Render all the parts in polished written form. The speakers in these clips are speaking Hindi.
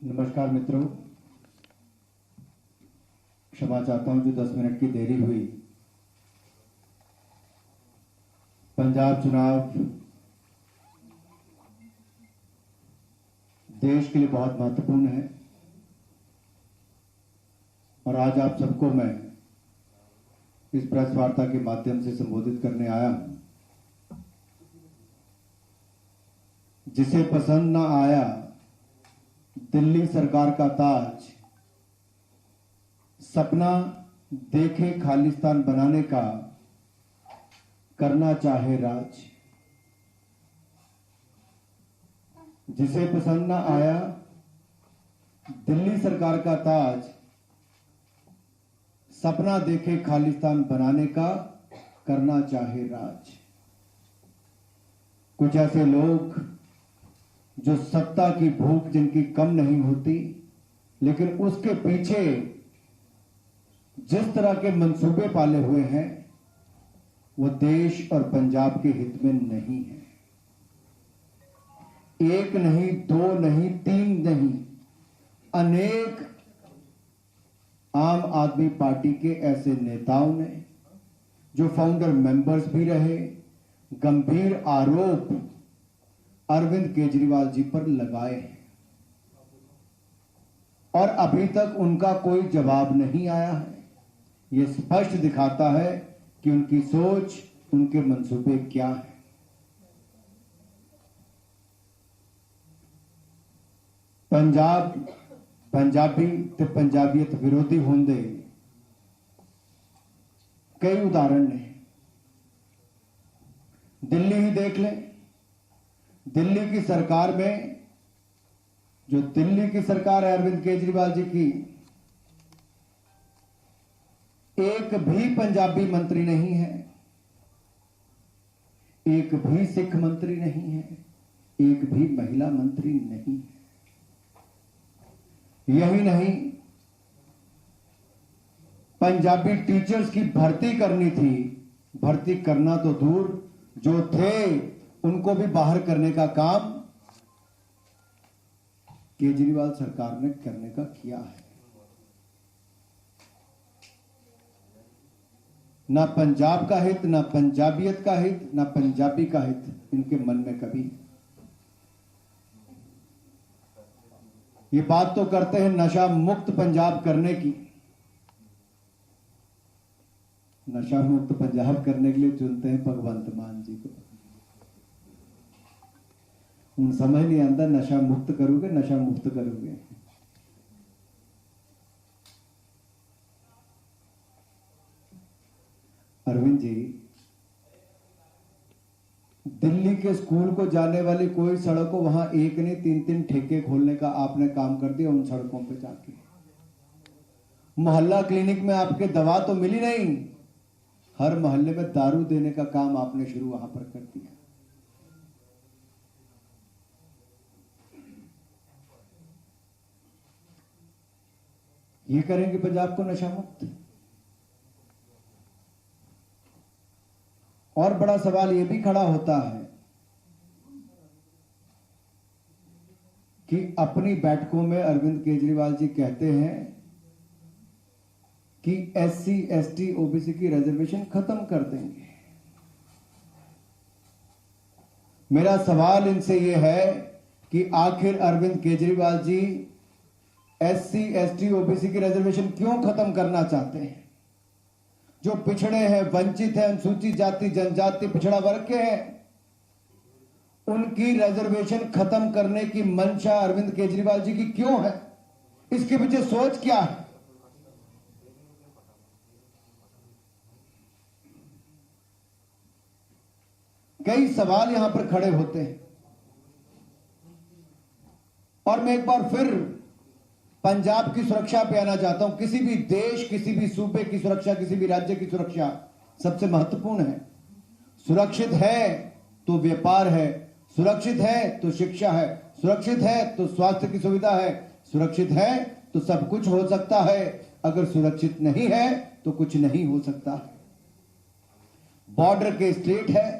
नमस्कार मित्रों, क्षमा चाहता हूं जो 10 मिनट की देरी हुई। पंजाब चुनाव देश के लिए बहुत महत्वपूर्ण है और आज आप सबको मैं इस प्रेस वार्ता के माध्यम से संबोधित करने आया हूं। जिसे पसंद ना आया दिल्ली सरकार का ताज, सपना देखे खालिस्तान बनाने का, करना चाहे राज। जिसे पसंद ना आया दिल्ली सरकार का ताज, सपना देखे खालिस्तान बनाने का, करना चाहे राज। कुछ ऐसे लोग जो सत्ता की भूख जिनकी कम नहीं होती, लेकिन उसके पीछे जिस तरह के मंसूबे पाले हुए हैं वो देश और पंजाब के हित में नहीं है। एक नहीं, दो नहीं, तीन नहीं, अनेक आम आदमी पार्टी के ऐसे नेताओं ने जो फाउंडर मेंबर्स भी रहे, गंभीर आरोप अरविंद केजरीवाल जी पर लगाए हैं और अभी तक उनका कोई जवाब नहीं आया है। यह स्पष्ट दिखाता है कि उनकी सोच, उनके मंसूबे क्या हैं। पंजाबी ते पंजाबियत विरोधी होंदे कई उदाहरण ने। दिल्ली ही देख लें, दिल्ली की सरकार में जो दिल्ली की सरकार है अरविंद केजरीवाल जी की, एक भी पंजाबी मंत्री नहीं है, एक भी सिख मंत्री नहीं है, एक भी महिला मंत्री नहीं है। यही नहीं, पंजाबी टीचर्स की भर्ती करनी थी, भर्ती करना तो दूर, जो थे उनको भी बाहर करने का काम केजरीवाल सरकार ने करने का किया है। ना पंजाब का हित, ना पंजाबियत का हित, ना पंजाबी का हित इनके मन में कभी। ये बात तो करते हैं नशा मुक्त पंजाब करने की। नशा मुक्त पंजाब करने के लिए चुनते हैं भगवंत मान जी को। उन समझ नहीं आता, नशा मुक्त करोगे, नशा मुक्त करोगे। अरविंद जी, दिल्ली के स्कूल को जाने वाली कोई सड़क को वहां एक नहीं 3-3 ठेके खोलने का आपने काम कर दिया। उन सड़कों पे जाके मोहल्ला क्लिनिक में आपके दवा तो मिली नहीं, हर मोहल्ले में दारू देने का काम आपने शुरू वहां पर कर दिया। ये करेंगे पंजाब को नशा मुक्त। और बड़ा सवाल यह भी खड़ा होता है कि अपनी बैठकों में अरविंद केजरीवाल जी कहते हैं कि SC, ST, OBC की रिजर्वेशन खत्म कर देंगे। मेरा सवाल इनसे यह है कि आखिर Arvind Kejriwal ji SC, ST, OBC की रिजर्वेशन क्यों खत्म करना चाहते हैं? जो पिछड़े हैं, वंचित हैं, अनुसूचित जाति जनजाति पिछड़ा वर्ग के हैं, उनकी रिजर्वेशन खत्म करने की मंशा अरविंद केजरीवाल जी की क्यों है? इसके पीछे सोच क्या है? कई सवाल यहां पर खड़े होते हैं और मैं एक बार फिर पंजाब की सुरक्षा पे आना चाहता हूं। किसी भी देश, किसी भी सूबे की सुरक्षा, किसी भी राज्य की सुरक्षा सबसे महत्वपूर्ण है। सुरक्षित है तो व्यापार है, सुरक्षित है तो शिक्षा है, सुरक्षित है तो स्वास्थ्य की सुविधा है, सुरक्षित है तो सब कुछ हो सकता है। अगर सुरक्षित नहीं है तो कुछ नहीं हो सकता है। बॉर्डर के स्टेट है।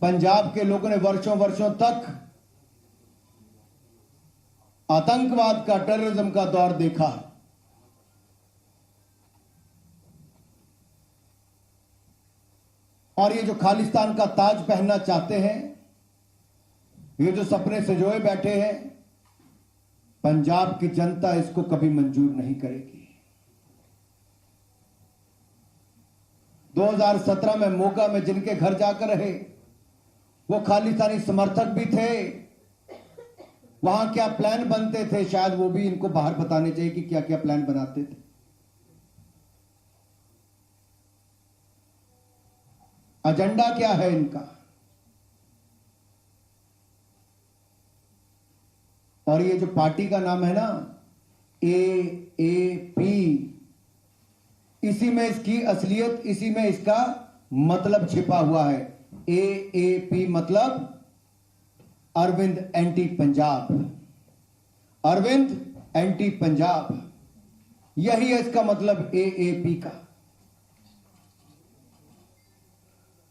पंजाब के लोगों ने वर्षों वर्षों तक आतंकवाद का, टेररिज्म का दौर देखा है। और ये जो खालिस्तान का ताज पहनना चाहते हैं, ये जो सपने सजोए बैठे हैं, पंजाब की जनता इसको कभी मंजूर नहीं करेगी। 2017 में मोगा में जिनके घर जाकर रहे वो खालिस्तानी समर्थक भी थे। वहां क्या प्लान बनते थे, शायद वो भी इनको बाहर बताने चाहिए कि क्या क्या प्लान बनाते थे। एजेंडा क्या है इनका। और ये जो पार्टी का नाम है ना, AAP, इसी में इसकी असलियत, इसी में इसका मतलब छिपा हुआ है। AAP मतलब अरविंद एंटी पंजाब, अरविंद एंटी पंजाब, यही है इसका मतलब AAP का।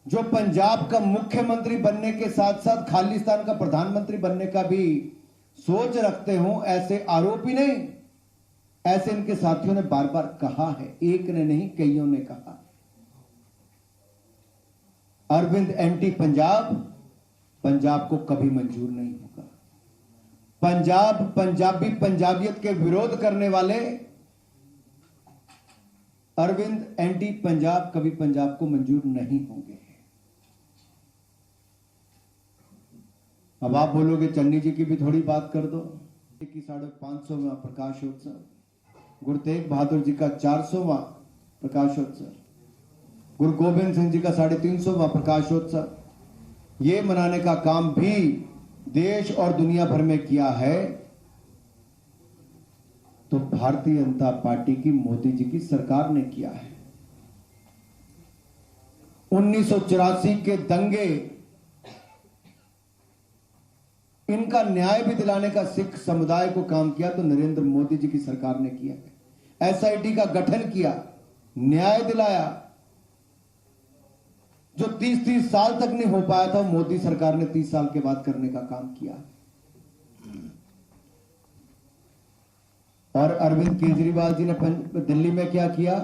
जो पंजाब का मुख्यमंत्री बनने के साथ साथ खालिस्तान का प्रधानमंत्री बनने का भी सोच रखते हो, ऐसे आरोप ही नहीं, ऐसे इनके साथियों ने बार बार कहा है, एक ने नहीं कईयों ने कहा। अरविंद एंटी पंजाब, पंजाब को कभी मंजूर नहीं होगा। पंजाब, पंजाबी, पंजाबियत के विरोध करने वाले अरविंद एंटी पंजाब कभी पंजाब को मंजूर नहीं होंगे। अब आप बोलोगे चन्नी जी की भी थोड़ी बात कर दो कि 550वां प्रकाशोत्सव, गुरु तेग बहादुर जी का 400वां प्रकाशोत्सव, गुरु गोबिंद सिंह जी का 350वां प्रकाशोत्सव, ये मनाने का काम भी देश और दुनिया भर में किया है तो भारतीय जनता पार्टी की, मोदी जी की सरकार ने किया है। 1984 के दंगे, इनका न्याय भी दिलाने का सिख समुदाय को काम किया तो नरेंद्र मोदी जी की सरकार ने किया है। SIT का गठन किया, न्याय दिलाया। जो 30-30 साल तक नहीं हो पाया था, मोदी सरकार ने 30 साल के बाद करने का काम किया। और अरविंद केजरीवाल जी ने दिल्ली में क्या किया?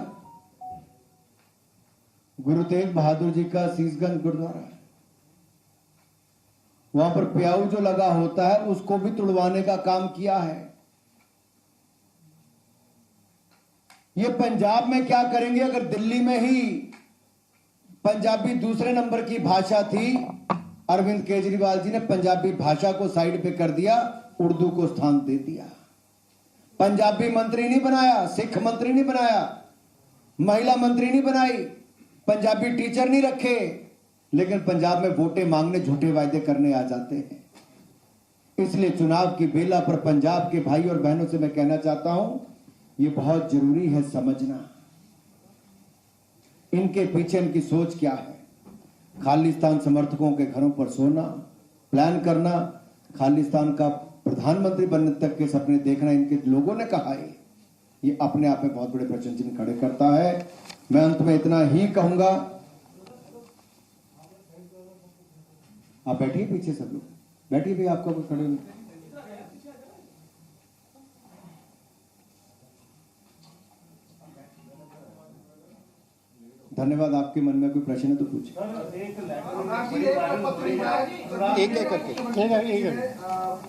गुरु तेग बहादुर जी का शीशगंज गुरुद्वारा, वहां पर प्याऊ जो लगा होता है उसको भी तुड़वाने का काम किया है। ये पंजाब में क्या करेंगे? अगर दिल्ली में ही पंजाबी दूसरे नंबर की भाषा थी, अरविंद केजरीवाल जी ने पंजाबी भाषा को साइड पे कर दिया, उर्दू को स्थान दे दिया। पंजाबी मंत्री नहीं बनाया, सिख मंत्री नहीं बनाया, महिला मंत्री नहीं बनाई, पंजाबी टीचर नहीं रखे, लेकिन पंजाब में वोटें मांगने, झूठे वायदे करने आ जाते हैं। इसलिए चुनाव की बेला पर पंजाब के भाई और बहनों से मैं कहना चाहता हूं, ये बहुत जरूरी है समझना इनके पीछे इनकी सोच क्या है। खालिस्तान समर्थकों के घरों पर सोना, प्लान करना, खालिस्तान का प्रधानमंत्री बनने तक के सपने देखना, इनके लोगों ने कहा है, ये अपने आप में बहुत बड़े प्रश्न चिन्ह खड़े करता है। मैं अंत में इतना ही कहूंगा, आप बैठिए, पीछे सब लोग बैठिए भी, आपको खड़े नहीं। धन्यवाद। आपके मन में कोई प्रश्न है तो पूछिए। एक एक करके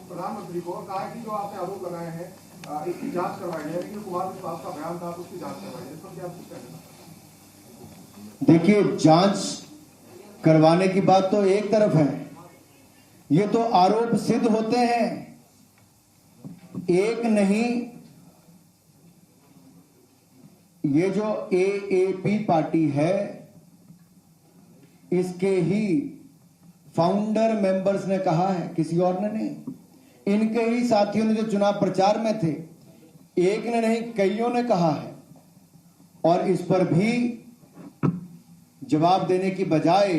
प्रधानमंत्री को कहा कि जो आपने आरोप लगाए हैं इसकी जांच करवाई है, लेकिन कुमार विश्वास का बयान था उसकी जांच करवाई है, इस पर क्या कुछ कहना? देखिए, जांच करवाने की बात तो एक तरफ है, ये तो आरोप सिद्ध होते हैं, एक नहीं। ये जो AAP पार्टी है, इसके ही फाउंडर मेंबर्स ने कहा है, किसी और ने नहीं। इनके ही साथियों ने जो चुनाव प्रचार में थे, एक ने नहीं कईयों ने कहा है। और इस पर भी जवाब देने की बजाय